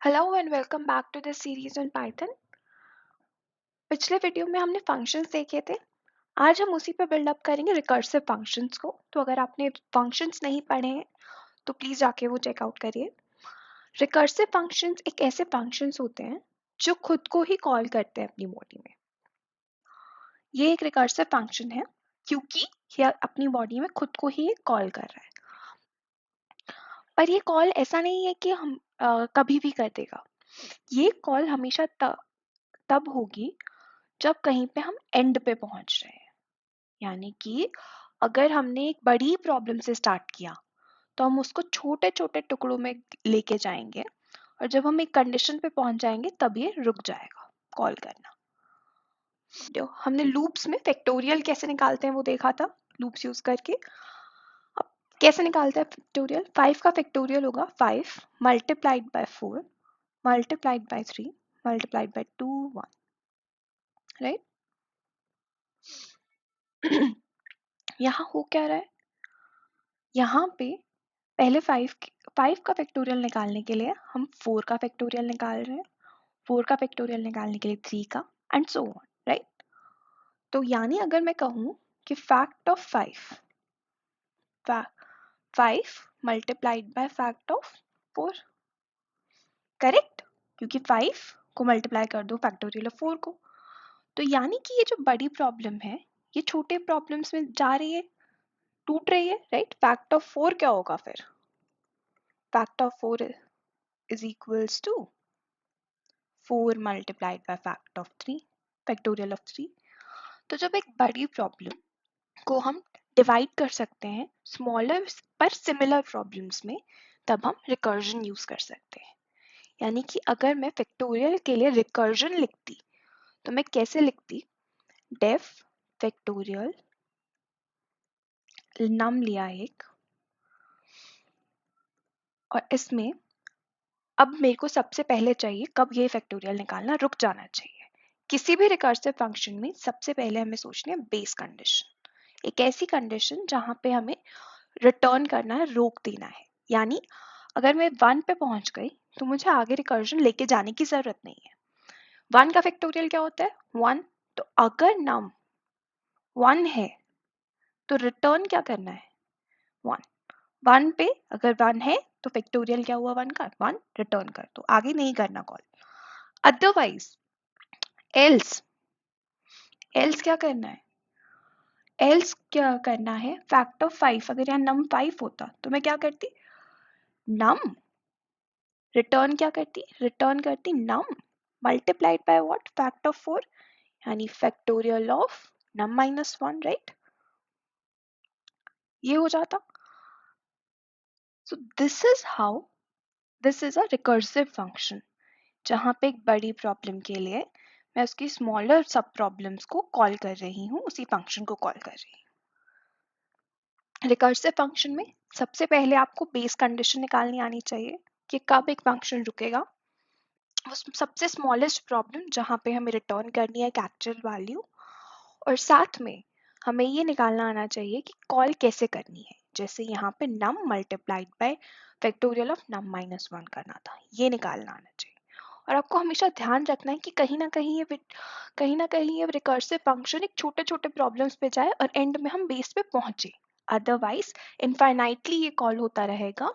Hello and welcome back to the series on Python. पिछले video में हमने functions देखे थे। आज हम उसी पे बिल्डअप करेंगे रिकर्सिव फंक्शंस को। तो अगर आपने फंक्शंस नहीं पढ़े हैं तो प्लीज जाके वो चेकआउट करिए। रिकर्सिव फंक्शंस एक ऐसे फंक्शंस होते हैं जो खुद को ही कॉल करते हैं अपनी बॉडी में। ये एक रिकर्सिव फंक्शन है क्योंकि ये अपनी बॉडी में खुद को ही कॉल कर रहा है। पर ये कॉल ऐसा नहीं है कि हम कभी भी कर देगा। ये कॉल हमेशा तब होगी जब कहीं पे हम एंड पे पहुंच रहे हैं। यानी कि अगर हमने एक बड़ी प्रॉब्लम से स्टार्ट किया तो हम उसको छोटे छोटे टुकड़ों में लेके जाएंगे और जब हम एक कंडीशन पे पहुंच जाएंगे तब ये रुक जाएगा कॉल करना। जो हमने लूप्स में फैक्टोरियल कैसे निकालते हैं वो देखा था लूप्स यूज करके। अब कैसे निकालते हैं फैक्टोरियल? 5 का फैक्टोरियल होगा 5 multiplied bye 4 multiplied by 3 multiplied by 2 1, right. यहाँ हो क्या रहा है? यहाँ पे पहले 5 का फैक्टोरियल निकालने के लिए हम 4 का फैक्टोरियल निकाल रहे हैं, 4 का फैक्टोरियल निकालने के लिए 3 का एंड सो ऑन, राइट। तो यानी अगर मैं कहूँ कि fact of 5 multiplied bye fact of 4, correct, क्योंकि 5 को मल्टीप्लाई कर दो फैक्टोरियल ऑफ 4 को। तो यानी कि ये जो बड़ी प्रॉब्लम है ये छोटे प्रॉब्लम्स में जा रही है, टूट रही है, राइट। फैक्ट ऑफ 4 क्या होगा फिर? Fact of 4 is equals to 4 multiplied by fact of 3 factorial of 3। तो जब एक बड़ी प्रॉब्लम को हम डिवाइड कर सकते हैं स्मॉलर पर सिमिलर प्रॉब्लम्स में तब हम रिकर्जन यूज कर सकते हैं। यानी कि अगर मैं फैक्टोरियल के लिए रिकर्जन लिखती तो मैं कैसे लिखती? डेफ फैक्टोरियल नम लिया एक और इसमें अब मेरे को सबसे पहले चाहिए कब ये फैक्टोरियल निकालना रुक जाना चाहिए। किसी भी रिकर्सिव फंक्शन में सबसे पहले हमें सोचनी है बेस कंडीशन, एक ऐसी कंडीशन जहां पे हमें रिटर्न करना है, रोक देना है। यानी अगर मैं 1 पे पहुंच गई तो मुझे आगे रिकर्जन लेके जाने की जरूरत नहीं है। 1 का फैक्टोरियल क्या होता है? 1। तो अगर नम 1 है तो रिटर्न क्या करना है? 1। 1 पे अगर 1 है तो फैक्टोरियल क्या हुआ 1 का? 1 रिटर्न कर दो, आगे नहीं करना कॉल। अदरवाइज एल्स क्या करना है? एल्स क्या करना है? फैक्ट ऑफ 5, अगर यहाँ नम 5 होता तो मैं क्या करती? नम रिटर्न क्या करती? रिटर्न करती num multiplied by what? Fact of 4, यानी factorial of num minus 1, right. ये हो जाता। So this is a recursive function जहां पे एक बड़ी प्रॉब्लम के लिए मैं उसकी स्मॉलर सब प्रॉब्लम्स को कॉल कर रही हूँ, उसी फंक्शन को कॉल कर रही हूँ। रिकर्सिव फंक्शन में सबसे पहले आपको बेस कंडीशन निकालनी आनी चाहिए कि कब एक फंक्शन रुकेगा। सबसे स्मॉलेस्ट प्रॉब्लम जहाँ पे हमें रिटर्न करनी है एक्चुअल वैल्यू, और साथ में हमें ये निकालना आना चाहिए कि कॉल कैसे करनी है। जैसे यहाँ पे num multiplied by factorial of num minus 1 करना था, ये निकालना आना चाहिए। और आपको हमेशा ध्यान रखना है कि कहीं ना कहीं ये रिकर्सिव फंक्शन एक छोटे छोटे प्रॉब्लम्स पे जाए और एंड में हम बेस पे पहुंचे। अदरवाइज इनफाइनाइटली ये कॉल होता रहेगा,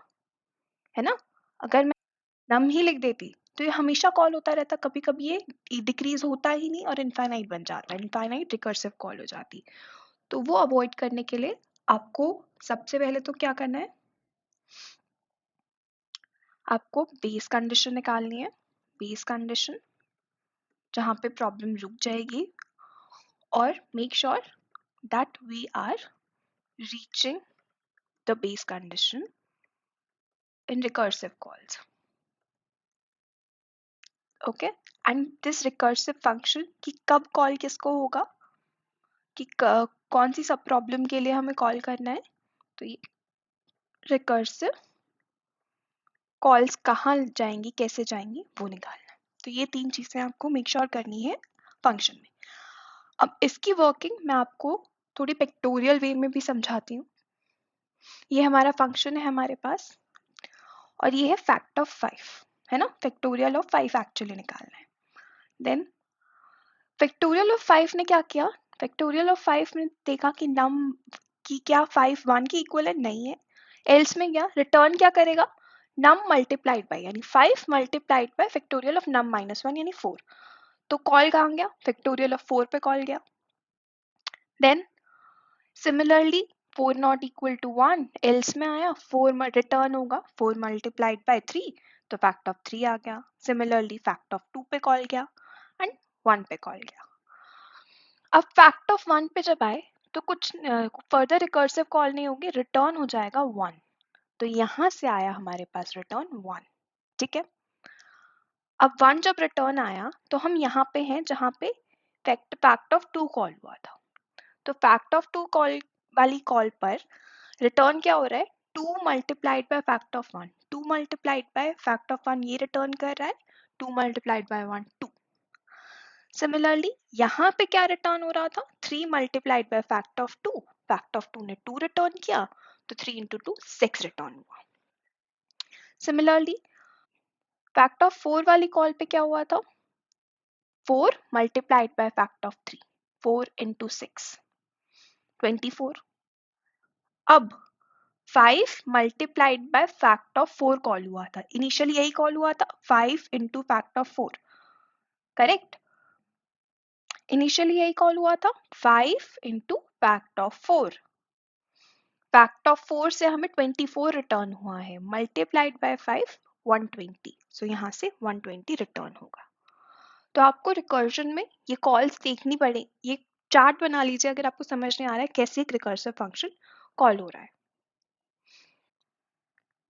है ना। अगर मैं नम ही लिख देती तो ये हमेशा कॉल होता रहता, कभी कभी ये डिक्रीज होता ही नहीं और इनफाइनाइट बन जाता है, इनफाइनाइट रिकर्सिव कॉल हो जाती। तो वो अवॉइड करने के लिए आपको सबसे पहले तो क्या करना है? आपको बेस कंडीशन निकालनी है। बेस कंडीशन जहां पे प्रॉब्लम रुक जाएगी और make sure that we are reaching the base condition in recursive calls, okay. And this recursive function कि कब कॉल किसको होगा, कि कौन सी सब प्रॉब्लम के लिए हमें कॉल करना है। तो ये रिकर्सिव कॉल्स कहाँ जाएंगी, कैसे जाएंगी, वो निकालना है। तो ये 3 चीजें आपको मेक श्योर करनी है फंक्शन में। अब इसकी वर्किंग मैं आपको थोड़ी पिक्टोरियल वे में भी समझाती हूँ। ये हमारा फंक्शन है हमारे पास और ये है फैक्ट ऑफ 5, है ना, फैक्टोरियल ऑफ 5 एक्चुअली निकालना है। देन फैक्टोरियल ऑफ 5 ने क्या किया, फैक्टोरियल ऑफ 5 ने देखा कि नम की क्या 5 1 की इक्वल है, नहीं है, एल्स में क्या रिटर्न क्या करेगा, नम मल्टीप्लाइड बाय, यानी 5 multiplied by factorial of num minus 1 यानी 4। तो कॉल कहाँ गया, फैक्टोरियल ऑफ 4 पे कॉल गया। Then similarly 4 not equal to 1, else में आया 4 रिटर्न होगा 4 मल्टीप्लाइड बाय 3, तो फैक्ट ऑफ 3 आ गया। सिमिलरली फैक्ट ऑफ 2 पे कॉल गया एंड 1 पे कॉल गया। अब फैक्ट ऑफ 1 पे जब आए तो कुछ फर्दर रिकर्सिव कॉल नहीं होगी, रिटर्न हो जाएगा 1। तो यहां से आया हमारे पास रिटर्न 1। ठीक है, अब 1 जब रिटर्न आया तो हम यहाँ पे हैं जहाँ पे फैक्ट ऑफ 2 कॉल हुआ था। तो फैक्ट ऑफ 2 कॉल वाली कॉल पर रिटर्न क्या हो रहा है, 2 multiplied by fact of 1, 2 multiplied by fact of 1 ये रिटर्न कर रहा है, 2 मल्टीप्लाइड बाय 1 2। सिमिलरली यहाँ पे क्या रिटर्न हो रहा था, 3 multiplied by fact of 2, fact of 2 ने 2 रिटर्न किया, तो 3 इंटू 2 6 रिटर्न हुआ। सिमिलरली फैक्ट ऑफ 4 वाली कॉल पे क्या हुआ था, 4 multiplied by fact of 3, 4 into 6 24। अब 5 multiplied bye fact of 4 call हुआ था, इनिशियली यही कॉल हुआ था 5 into fact of 4, correct, initially यही कॉल हुआ था 5 into fact of 4। Fact of 4 से हमें 24 रिटर्न हुआ है, मल्टीप्लाइड बाय 5 120, सो यहाँ से 120 रिटर्न होगा। तो आपको रिकर्जन में ये कॉल्स देखनी पड़े, ये चार्ट बना लीजिए अगर आपको समझ नहीं आ रहा है कैसे एक रिकर्सिव फंक्शन कॉल हो रहा है।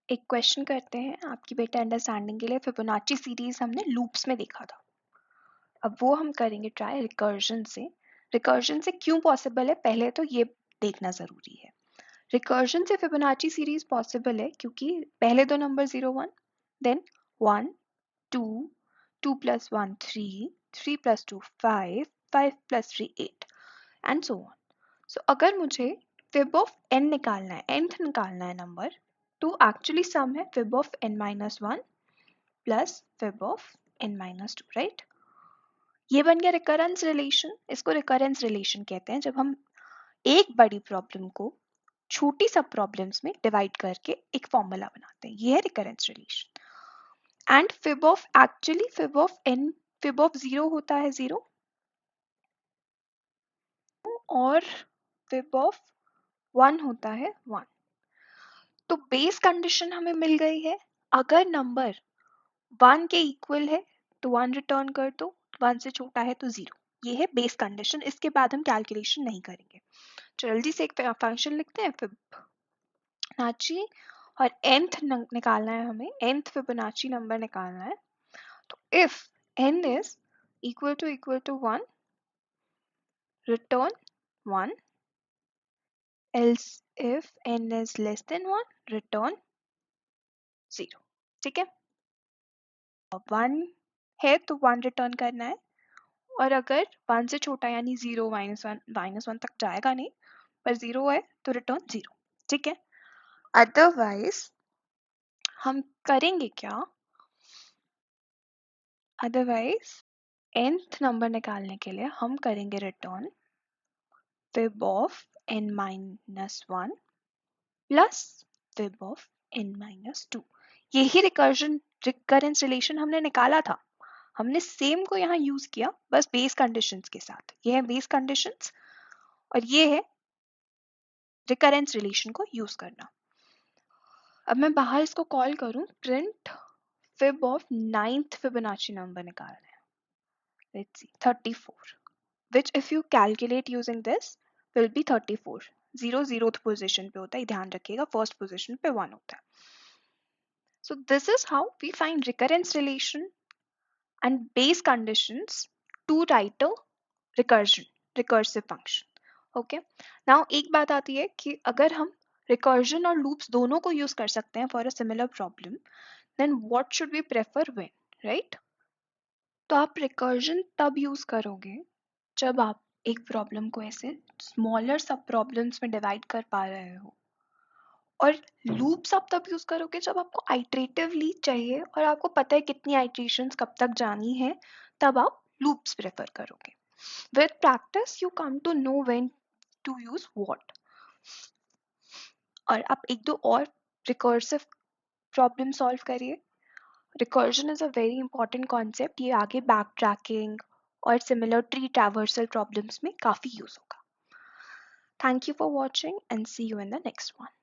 एक क्वेश्चन करते हैं आपकी बेटर अंडरस्टैंडिंग के लिए। फिबोनाची सीरीज हमने लूप्स में देखा था, अब वो हम करेंगे ट्राई रिकर्जन से। रिकर्जन से क्यों पॉसिबल है पहले तो ये देखना जरूरी है। रिकर्जन से फिबोनाची सीरीज पॉसिबल है क्योंकि पहले दो number 0 1, then 1 2, 2 plus 1 3, 3 plus 2 5, 5 plus 3 8 and so on. सो अगर मुझे फिब ऑफ n निकालना है, nth निकालना है नंबर, तो एक्चुअली सम है fib of n minus 1 plus fib of n minus 2, right. ये बन गया रिकरेंस रिलेशन। इसको रिकरेंस रिलेशन कहते हैं जब हम एक बड़ी प्रॉब्लम को छोटी सब प्रॉब्लम्स में डिवाइड करके एक फॉर्मूला बनाते हैं, ये है recurrence relation. And fib of actually fib of n, fib of 0 होता है 0 और फिब ऑफ 1 होता है 1। तो बेस कंडीशन हमें मिल गई है, अगर नंबर 1 के इक्वल है तो 1 रिटर्न कर दो, 1 से छोटा है तो 0। ये है बेस कंडीशन, इसके बाद हम कैलकुलेशन नहीं करेंगे। जल्दी से एक फंक्शन लिखते हैं फिबोनाची, और nth निकालना है हमें, nth फिबोनाची नंबर निकालना है। तो if n is equal to 1 return 1, else if n is less than 1 return 0। ठीक है, 1 है तो 1 रिटर्न करना है, और अगर 1 से छोटा यानी 0 माइनस वन तक जाएगा नहीं, पर 0 है तो रिटर्न 0। ठीक है, अदरवाइज हम करेंगे क्या, अदरवाइज nth नंबर निकालने के लिए हम करेंगे return fib of n minus 1 plus fib of n minus 2। यही रिकरेंस रिलेशन हमने निकाला था, हमने सेम को यहाँ यूज किया बस बेस कंडीशंस के साथ। ये है बेस कंडीशंस और ये है रिकरेंस रिलेशन को यूज करना। अब मैं बाहर इसको कॉल करूं, print fib of 9th Fibonacci number निकालना है, let's see 34, which if you calculate using this will be 34। 0 0th position पे होता है, ध्यान रखिएगा, फर्स्ट पोजीशन पे 1 होता है। So this is how we find recurrence relation and base conditions to write a recursive function। Okay, now एक बात आती है कि अगर हम recursion और loops दोनों को use कर सकते हैं for a similar problem, then what should we prefer when, right? तो आप recursion तब use करोगे जब आप एक प्रॉब्लम को ऐसे स्मॉलर सब प्रॉब्लम्स में डिवाइड कर पा रहे हो और लूप्स आप तब यूज करोगे जब आपको आइट्रेटिवली चाहिए और आपको पता है कितनी आइट्रेशंस कब तक जानी है, तब आप लूप्स प्रेफर करोगे. With practice, you come to know when to use what. और आप एक दो और recursive problem solve करिए. Recursion is a very important concept. ये आगे backtracking और similar tree traversal problems में काफी use होगा. Thank you for watching and see you in the next one.